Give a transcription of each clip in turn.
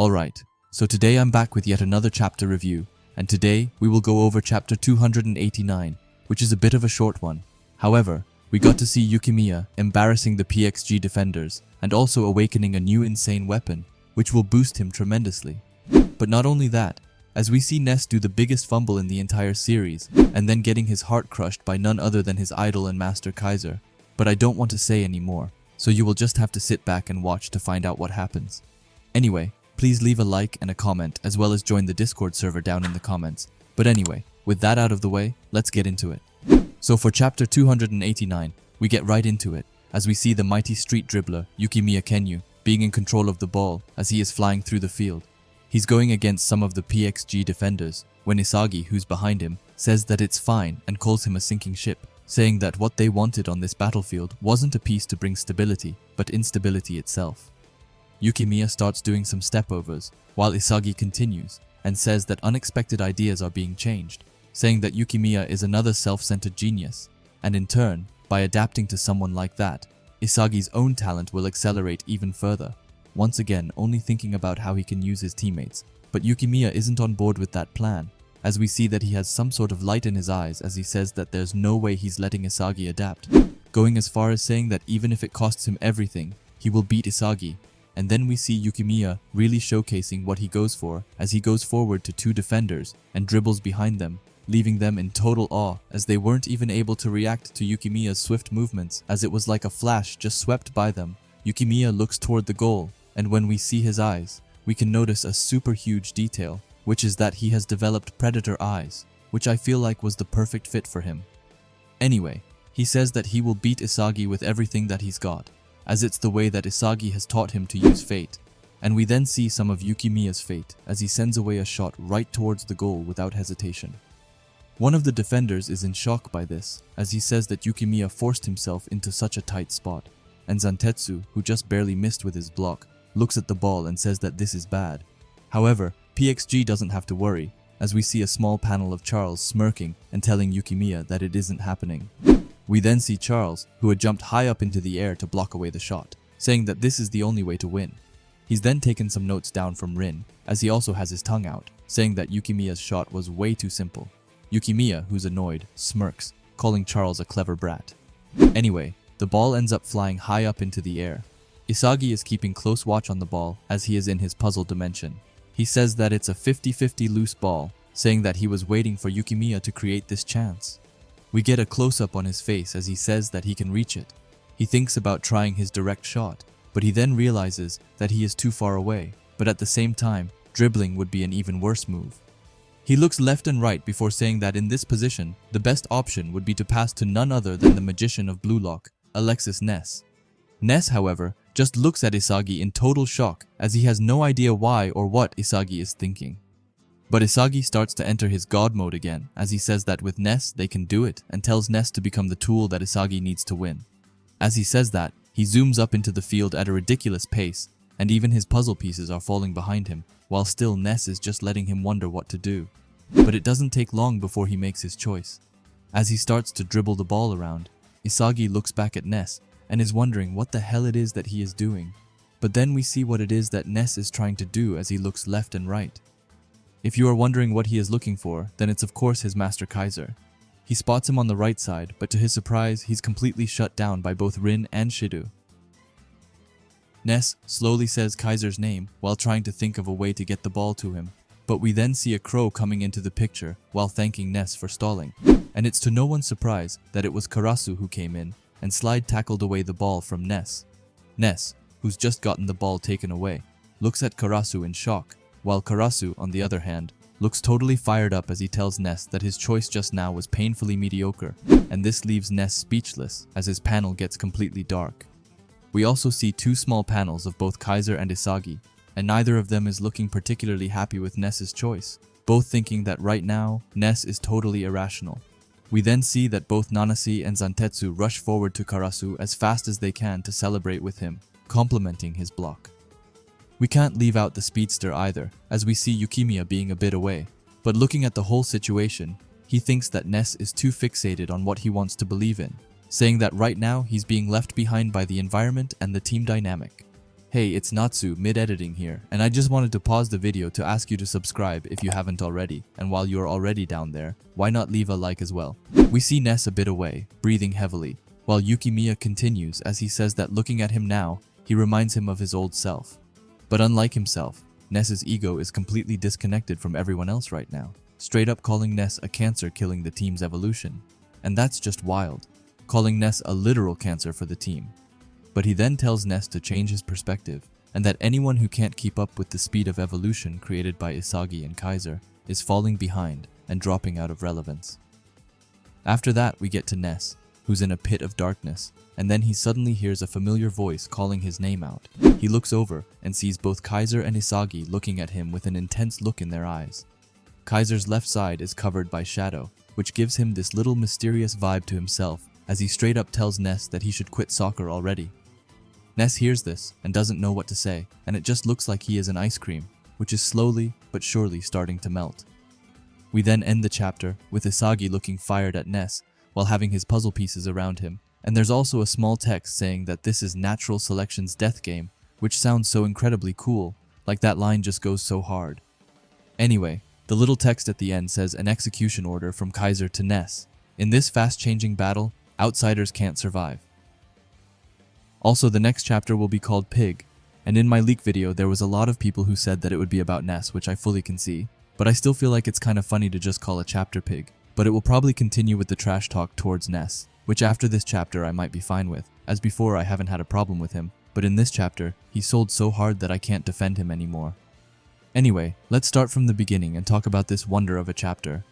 Alright, so today I'm back with yet another chapter review, and today we will go over chapter 289, which is a bit of a short one. However, we got to see Yukimiya embarrassing the PXG defenders and also awakening a new insane weapon, which will boost him tremendously. But not only that, as we see Ness do the biggest fumble in the entire series, and then getting his heart crushed by none other than his idol and master Kaiser. But I don't want to say any more, so you will just have to sit back and watch to find out what happens. Anyway, please leave a like and a comment as well as join the Discord server down in the comments. But anyway, with that out of the way, let's get into it. So for chapter 289, we get right into it, as we see the mighty street dribbler Yukimiya Kenyu being in control of the ball as he is flying through the field. He's going against some of the PXG defenders when Isagi, who's behind him, says that it's fine and calls him a sinking ship, saying that what they wanted on this battlefield wasn't a piece to bring stability, but instability itself. Yukimiya starts doing some stepovers, while Isagi continues and says that unexpected ideas are being changed, saying that Yukimiya is another self-centered genius, and in turn, by adapting to someone like that, Isagi's own talent will accelerate even further, once again only thinking about how he can use his teammates. But Yukimiya isn't on board with that plan, as we see that he has some sort of light in his eyes as he says that there's no way he's letting Isagi adapt, going as far as saying that even if it costs him everything, he will beat Isagi. And then we see Yukimiya really showcasing what he goes for as he goes forward to two defenders and dribbles behind them, leaving them in total awe as they weren't even able to react to Yukimiya's swift movements, as it was like a flash just swept by them. Yukimiya looks toward the goal, and when we see his eyes, we can notice a super huge detail, which is that he has developed predator eyes, which I feel like was the perfect fit for him. Anyway, he says that he will beat Isagi with everything that he's got, as it's the way that Isagi has taught him to use fate. And we then see some of Yukimiya's fate as he sends away a shot right towards the goal without hesitation. One of the defenders is in shock by this, as he says that Yukimiya forced himself into such a tight spot, and Zantetsu, who just barely missed with his block, looks at the ball and says that this is bad. However, PXG doesn't have to worry, as we see a small panel of Charles smirking and telling Yukimiya that it isn't happening. We then see Charles, who had jumped high up into the air to block away the shot, saying that this is the only way to win. He's then taken some notes down from Rin, as he also has his tongue out, saying that Yukimiya's shot was way too simple. Yukimiya, who's annoyed, smirks, calling Charles a clever brat. Anyway, the ball ends up flying high up into the air. Isagi is keeping close watch on the ball as he is in his puzzle dimension. He says that it's a 50-50 loose ball, saying that he was waiting for Yukimiya to create this chance. We get a close-up on his face as he says that he can reach it. He thinks about trying his direct shot, but he then realizes that he is too far away, but at the same time, dribbling would be an even worse move. He looks left and right before saying that in this position, the best option would be to pass to none other than the magician of Blue Lock, Alexis Ness. Ness, however, just looks at Isagi in total shock as he has no idea why or what Isagi is thinking. But Isagi starts to enter his god mode again as he says that with Ness they can do it and tells Ness to become the tool that Isagi needs to win. As he says that, he zooms up into the field at a ridiculous pace, and even his puzzle pieces are falling behind him, while still Ness is just letting him wonder what to do. But it doesn't take long before he makes his choice. As he starts to dribble the ball around, Isagi looks back at Ness and is wondering what the hell it is that he is doing. But then we see what it is that Ness is trying to do as he looks left and right. If you are wondering what he is looking for, then it's of course his master Kaiser. He spots him on the right side, but to his surprise, he's completely shut down by both Rin and Shido. Ness slowly says Kaiser's name while trying to think of a way to get the ball to him, but we then see a crow coming into the picture while thanking Ness for stalling. And it's to no one's surprise that it was Karasu who came in and slide tackled away the ball from Ness. Ness, who's just gotten the ball taken away, looks at Karasu in shock, while Karasu, on the other hand, looks totally fired up as he tells Ness that his choice just now was painfully mediocre, and this leaves Ness speechless as his panel gets completely dark. We also see two small panels of both Kaiser and Isagi, and neither of them is looking particularly happy with Ness's choice, both thinking that right now, Ness is totally irrational. We then see that both Nanase and Zantetsu rush forward to Karasu as fast as they can to celebrate with him, complimenting his block. We can't leave out the speedster either, as we see Yukimiya being a bit away, but looking at the whole situation, he thinks that Ness is too fixated on what he wants to believe in, saying that right now he's being left behind by the environment and the team dynamic. Hey, it's Natsu, mid-editing here, and I just wanted to pause the video to ask you to subscribe if you haven't already, and while you're already down there, why not leave a like as well? We see Ness a bit away, breathing heavily, while Yukimiya continues as he says that looking at him now, he reminds him of his old self. But unlike himself, Ness's ego is completely disconnected from everyone else right now, straight up calling Ness a cancer killing the team's evolution. And that's just wild, calling Ness a literal cancer for the team. But he then tells Ness to change his perspective, and that anyone who can't keep up with the speed of evolution created by Isagi and Kaiser is falling behind and dropping out of relevance. After that, we get to Ness, who's in a pit of darkness, and then he suddenly hears a familiar voice calling his name out. He looks over and sees both Kaiser and Isagi looking at him with an intense look in their eyes. Kaiser's left side is covered by shadow, which gives him this little mysterious vibe to himself as he straight up tells Ness that he should quit soccer already. Ness hears this and doesn't know what to say, and it just looks like he is an ice cream, which is slowly but surely starting to melt. We then end the chapter with Isagi looking fired at Ness while having his puzzle pieces around him, and there's also a small text saying that this is Natural Selection's death game, which sounds so incredibly cool, like that line just goes so hard. Anyway, the little text at the end says an execution order from Kaiser to Ness. In this fast-changing battle, outsiders can't survive. Also, the next chapter will be called Pig, and in my leak video there was a lot of people who said that it would be about Ness, which I fully can see, but I still feel like it's kind of funny to just call a chapter Pig. But it will probably continue with the trash talk towards Ness, which after this chapter I might be fine with, as before I haven't had a problem with him, but in this chapter, he sold so hard that I can't defend him anymore. Anyway, let's start from the beginning and talk about this wonder of a chapter.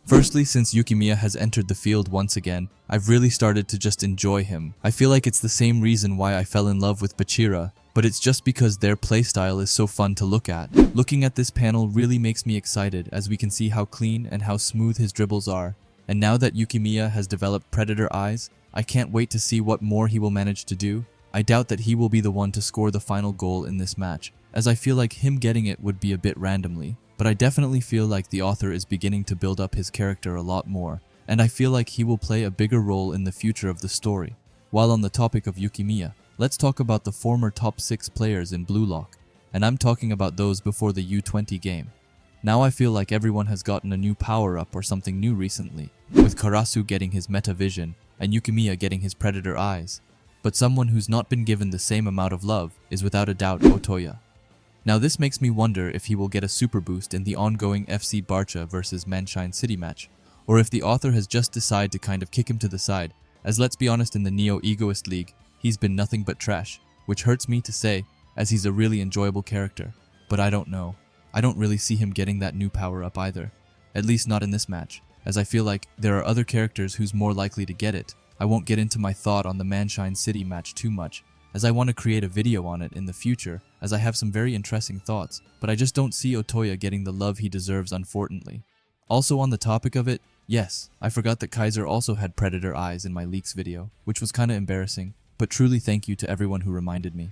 Firstly, since Yukimiya has entered the field once again, I've really started to just enjoy him. I feel like it's the same reason why I fell in love with Bachira, but it's just because their playstyle is so fun to look at. Looking at this panel really makes me excited as we can see how clean and how smooth his dribbles are. And now that Yukimiya has developed Predator Eyes, I can't wait to see what more he will manage to do. I doubt that he will be the one to score the final goal in this match, as I feel like him getting it would be a bit randomly. But I definitely feel like the author is beginning to build up his character a lot more, and I feel like he will play a bigger role in the future of the story. While on the topic of Yukimiya, let's talk about the former top 6 players in Blue Lock, and I'm talking about those before the U20 game. Now I feel like everyone has gotten a new power-up or something new recently, with Karasu getting his Meta Vision and Yukimiya getting his Predator Eyes. But someone who's not been given the same amount of love is without a doubt Otoya. Now this makes me wonder if he will get a super boost in the ongoing FC Barca vs Munchen City match, or if the author has just decided to kind of kick him to the side, as let's be honest, in the Neo-Egoist League, he's been nothing but trash, which hurts me to say, as he's a really enjoyable character. But I don't know. I don't really see him getting that new power-up either, at least not in this match, as I feel like there are other characters who's more likely to get it. I won't get into my thought on the Munchen City match too much, as I want to create a video on it in the future, as I have some very interesting thoughts, but I just don't see Otoya getting the love he deserves, unfortunately. Also on the topic of it, yes, I forgot that Kaiser also had Predator Eyes in my leaks video, which was kinda embarrassing, but truly thank you to everyone who reminded me.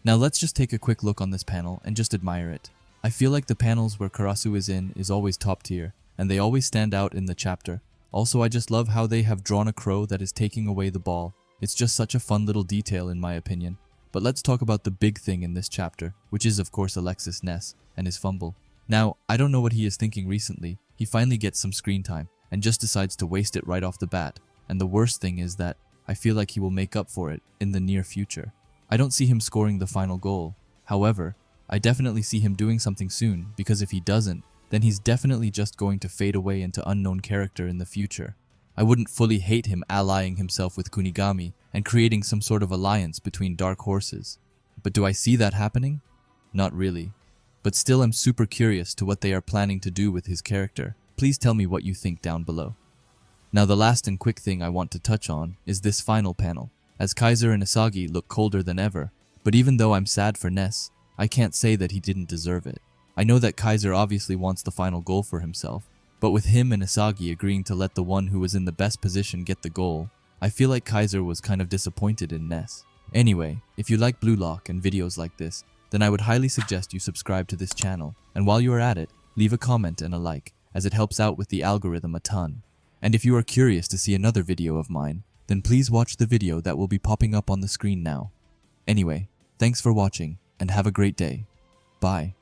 Now let's just take a quick look on this panel and just admire it. I feel like the panels where Karasu is in is always top tier, and they always stand out in the chapter. Also, I just love how they have drawn a crow that is taking away the ball. It's just such a fun little detail in my opinion. But let's talk about the big thing in this chapter, which is of course Alexis Ness and his fumble. Now, I don't know what he is thinking recently. He finally gets some screen time and just decides to waste it right off the bat. And the worst thing is that I feel like he will make up for it in the near future. I don't see him scoring the final goal. However, I definitely see him doing something soon, because if he doesn't, then he's definitely just going to fade away into unknown character in the future. I wouldn't fully hate him allying himself with Kunigami and creating some sort of alliance between dark horses. But do I see that happening? Not really. But still, I'm super curious to what they are planning to do with his character. Please tell me what you think down below. Now the last and quick thing I want to touch on is this final panel, as Kaiser and Isagi look colder than ever. But even though I'm sad for Ness, I can't say that he didn't deserve it. I know that Kaiser obviously wants the final goal for himself, but with him and Isagi agreeing to let the one who was in the best position get the goal, I feel like Kaiser was kind of disappointed in Ness. Anyway, if you like Blue Lock and videos like this, then I would highly suggest you subscribe to this channel, and while you are at it, leave a comment and a like, as it helps out with the algorithm a ton. And if you are curious to see another video of mine, then please watch the video that will be popping up on the screen now. Anyway, Thanks for watching and have a great day. Bye.